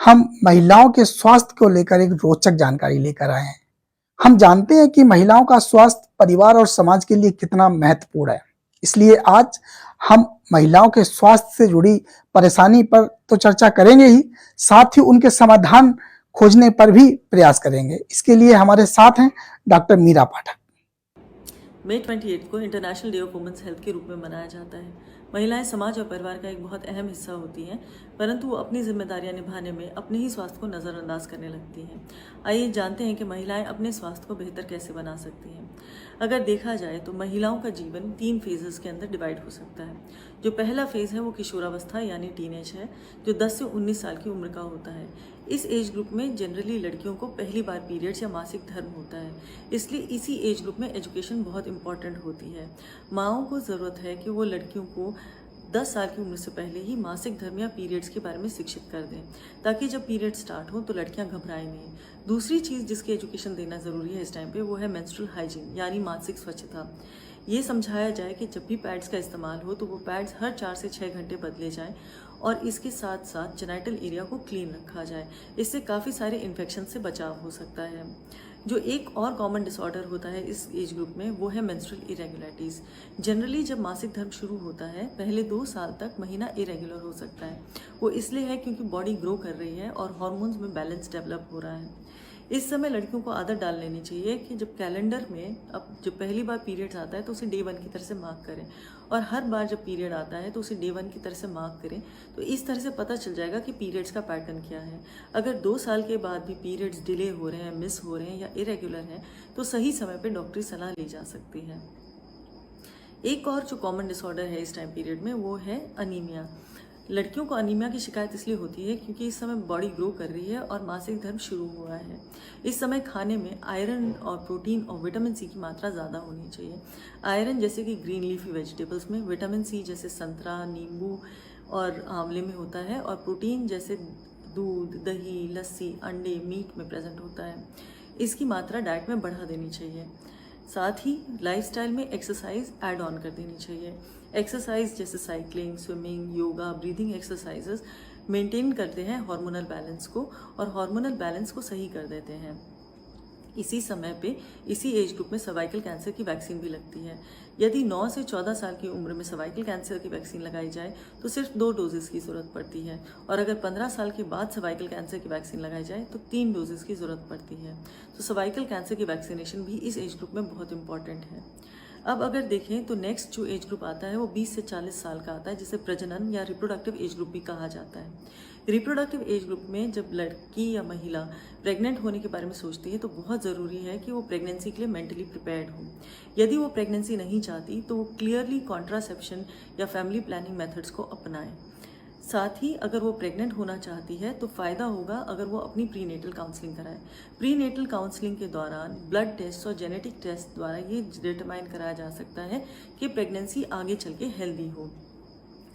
हम महिलाओं के स्वास्थ्य को लेकर एक रोचक जानकारी लेकर आए हैं। हम जानते हैं कि महिलाओं का स्वास्थ्य परिवार और समाज के लिए कितना महत्वपूर्ण है। इसलिए आज हम महिलाओं के स्वास्थ्य से जुड़ी परेशानी पर तो चर्चा करेंगे ही, साथ ही उनके समाधान खोजने पर भी प्रयास करेंगे। इसके लिए हमारे साथ हैं डॉक्टर मीरा पाठक। मई 28 को international day of women's health के रूप में मनाया जाता है। महिलाएं समाज और परिवार का एक बहुत अहम हिस्सा होती हैं, परंतु वो अपनी जिम्मेदारियां निभाने में अपने ही स्वास्थ्य को नज़रअंदाज करने लगती हैं। आइए जानते हैं कि महिलाएं अपने स्वास्थ्य को बेहतर कैसे बना सकती हैं। अगर देखा जाए तो महिलाओं का जीवन 3 फेजेस के अंदर डिवाइड हो सकता है। जो पहला फेज़ है वो किशोरावस्था यानी टीनेज है, जो 10 से 19 साल की उम्र का होता है। इस एज ग्रुप में जनरली लड़कियों को पहली बार पीरियड्स या मासिक धर्म होता है, इसलिए इसी एज ग्रुप में एजुकेशन बहुत इंपॉर्टेंट होती है। माँओं को ज़रूरत है कि वो लड़कियों को 10 साल की उम्र से पहले ही मासिक धर्म या पीरियड्स के बारे में शिक्षित कर दें, ताकि जब पीरियड स्टार्ट हो तो लड़कियां घबराएं नहीं। दूसरी चीज़ जिसकी एजुकेशन देना ज़रूरी है इस टाइम पे वो है मेंस्ट्रुअल हाइजीन यानी मानसिक स्वच्छता। ये समझाया जाए कि जब भी पैड्स का इस्तेमाल हो तो वो पैड्स हर 4 से 6 घंटे बदले जाएं और इसके साथ साथ जेनिटल एरिया को क्लीन रखा जाए। इससे काफ़ी सारे इन्फेक्शन से बचाव हो सकता है। जो एक और कॉमन डिसऑर्डर होता है इस एज ग्रुप में वो है मेंस्ट्रुअल इरेगुलरिटीज़। जनरली जब मासिक धर्म शुरू होता है पहले 2 साल तक महीना इरेगुलर हो सकता है। वो इसलिए है क्योंकि बॉडी ग्रो कर रही है और हार्मोन्स में बैलेंस डेवलप हो रहा है। इस समय लड़कियों को आदत डाल लेनी चाहिए कि जब कैलेंडर में अब जब पहली बार पीरियड्स आता है तो उसे डे 1 की तरह से मार्क करें, और हर बार जब पीरियड आता है तो उसे डे 1 की तरह से मार्क करें। तो इस तरह से पता चल जाएगा कि पीरियड्स का पैटर्न क्या है। अगर 2 साल के बाद भी पीरियड्स डिले हो रहे हैं, मिस हो रहे हैं या इरेगुलर हैं तो सही समय पर डॉक्टरी सलाह ली जा सकती है। एक और जो कॉमन डिसऑर्डर है इस टाइम पीरियड में वो है अनीमिया। लड़कियों को अनीमिया की शिकायत इसलिए होती है क्योंकि इस समय बॉडी ग्रो कर रही है और मासिक धर्म शुरू हुआ है। इस समय खाने में आयरन और प्रोटीन और विटामिन सी की मात्रा ज़्यादा होनी चाहिए। आयरन जैसे कि ग्रीन लीफी वेजिटेबल्स में, विटामिन सी जैसे संतरा, नींबू और आंवले में होता है, और प्रोटीन जैसे दूध, दही, लस्सी, अंडे, मीट में प्रेजेंट होता है। इसकी मात्रा डाइट में बढ़ा देनी चाहिए। साथ ही लाइफस्टाइल में एक्सरसाइज ऐड ऑन कर देनी चाहिए। एक्सरसाइज जैसे cycling, swimming, yoga, breathing exercises maintain करते हैं हार्मोनल बैलेंस को, और हार्मोनल बैलेंस को सही कर देते हैं। इसी समय पे इसी एज ग्रुप में सर्वाइकल कैंसर की वैक्सीन भी लगती है। यदि 9 से 14 साल की उम्र में सर्वाइकल कैंसर की वैक्सीन लगाई जाए तो सिर्फ 2 डोजेस की ज़रूरत पड़ती है, और अगर 15 साल के बाद सर्वाइकल कैंसर की वैक्सीन लगाई जाए तो 3 डोजेस की ज़रूरत पड़ती है। तो सर्वाइकल कैंसर की वैक्सीनेशन भी इस एज ग्रुप में बहुत इंपॉर्टेंट है। अब अगर देखें तो नेक्स्ट जो एज ग्रुप आता है वो 20 से 40 साल का आता है, जिसे प्रजनन या रिप्रोडक्टिव एज ग्रुप भी कहा जाता है। रिप्रोडक्टिव एज ग्रुप में जब लड़की या महिला प्रेग्नेंट होने के बारे में सोचती है तो बहुत ज़रूरी है कि वो प्रेगनेंसी के लिए मेंटली प्रिपेयर्ड हो। यदि वो प्रेगनेंसी नहीं चाहती तो वो क्लियरली कॉन्ट्रासेप्शन या फैमिली प्लानिंग मेथड्स को अपनाएं। साथ ही अगर वो प्रेग्नेंट होना चाहती है तो फ़ायदा होगा अगर वो अपनी प्रीनेटल काउंसलिंग कराए। प्रीनेटल काउंसलिंग के दौरान ब्लड टेस्ट और जेनेटिक टेस्ट द्वारा ये डिटरमाइन कराया जा सकता है कि प्रेगनेंसी आगे चल के हेल्दी हो।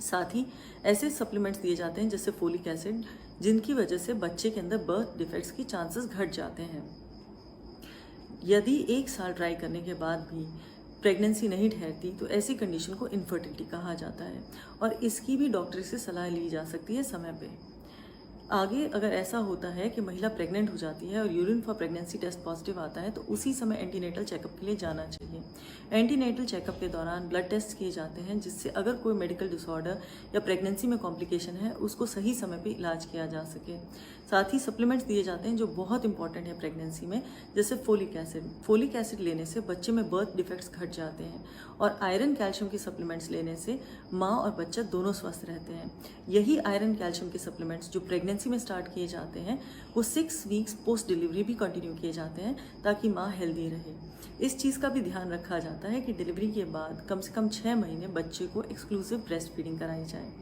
साथ ही ऐसे सप्लीमेंट्स दिए जाते हैं जैसे फोलिक एसिड, जिनकी वजह से बच्चे के अंदर बर्थ डिफेक्ट्स की चांसेस घट जाते हैं। यदि 1 साल ट्राई करने के बाद भी प्रेगनेंसी नहीं ठहरती तो ऐसी कंडीशन को इनफर्टिलिटी कहा जाता है, और इसकी भी डॉक्टर से सलाह ली जा सकती है समय पे। आगे अगर ऐसा होता है कि महिला प्रेग्नेंट हो जाती है और urine for pregnancy test positive आता है तो उसी समय एंटीनेटल चेकअप के लिए जाना चाहिए। एंटीनेटल चेकअप के दौरान ब्लड टेस्ट किए जाते हैं, जिससे अगर कोई मेडिकल डिसऑर्डर या प्रेगनेंसी में कॉम्प्लिकेशन है उसको सही समय पे इलाज किया जा सके। साथ ही सप्लीमेंट्स दिए जाते हैं जो बहुत इंपॉर्टेंट है प्रेगनेंसी में, जैसे फोलिक एसिड। फोलिक एसिड लेने से बच्चे में बर्थ डिफेक्ट्स घट जाते हैं, और आयरन कैल्शियम के सप्लीमेंट्स लेने से माँ और बच्चा दोनों स्वस्थ रहते हैं। यही आयरन कैल्शियम के सप्लीमेंट्स जो प्रेगनेंसी में स्टार्ट किए जाते हैं वो 6 वीक्स पोस्ट डिलीवरी भी कंटिन्यू किए जाते हैं, ताकि माँ हेल्दी रहे। इस चीज़ का भी ध्यान रखा जाता है कि डिलीवरी के बाद कम से कम 6 महीने बच्चे को एक्सक्लूसिव ब्रेस्ट फीडिंग कराई जाए।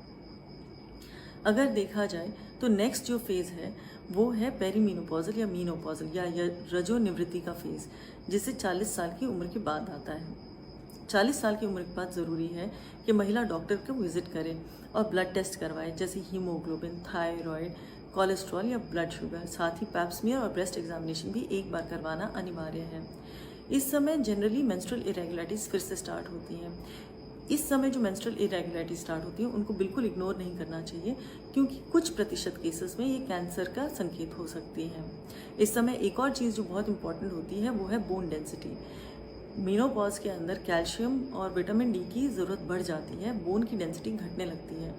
अगर देखा जाए तो नेक्स्ट जो फेज़ है वो है पेरीमीनोपॉजल या मीनोपॉजल या रजो निवृत्ति का फेज़, जिसे 40 साल की उम्र के बाद आता है। 40 साल की उम्र के बाद ज़रूरी है कि महिला डॉक्टर को विजिट करे और ब्लड टेस्ट करवाए, जैसे हीमोग्लोबिन, थायराइड, कोलेस्ट्रॉल या ब्लड शुगर। साथ ही पैप स्मीयर और ब्रेस्ट एग्जामिनेशन भी एक बार करवाना अनिवार्य है। इस समय जनरली मेंस्ट्रुअल इरेगुलरिटीज़ फिर से स्टार्ट होती हैं। इस समय जो मेंस्ट्रुअल इरेगुलरिटी स्टार्ट होती है उनको बिल्कुल इग्नोर नहीं करना चाहिए, क्योंकि कुछ प्रतिशत केसेस में ये कैंसर का संकेत हो सकती है। इस समय एक और चीज़ जो बहुत इंपॉर्टेंट होती है वो है बोन डेंसिटी। मेनोपॉज के अंदर कैल्शियम और विटामिन डी की ज़रूरत बढ़ जाती है, बोन की डेंसिटी घटने लगती है।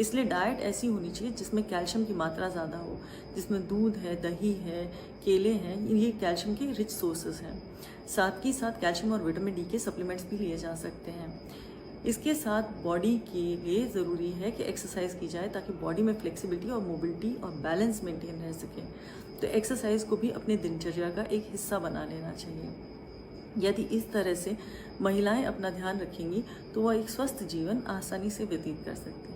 इसलिए डाइट ऐसी होनी चाहिए जिसमें कैल्शियम की मात्रा ज़्यादा हो, जिसमें दूध है, दही है, केले हैं, ये कैल्शियम के रिच सोर्सेज हैं। साथ ही साथ कैल्शियम और विटामिन डी के सप्लीमेंट्स भी लिए जा सकते हैं। इसके साथ बॉडी के लिए ज़रूरी है कि एक्सरसाइज की जाए ताकि बॉडी में फ्लेक्सिबिलिटी और मोबिलिटी और बैलेंस मेंटेन रह सके। तो एक्सरसाइज को भी अपने दिनचर्या का एक हिस्सा बना लेना चाहिए। यदि इस तरह से महिलाएं अपना ध्यान रखेंगी तो वह एक स्वस्थ जीवन आसानी से व्यतीत कर सकती हैं।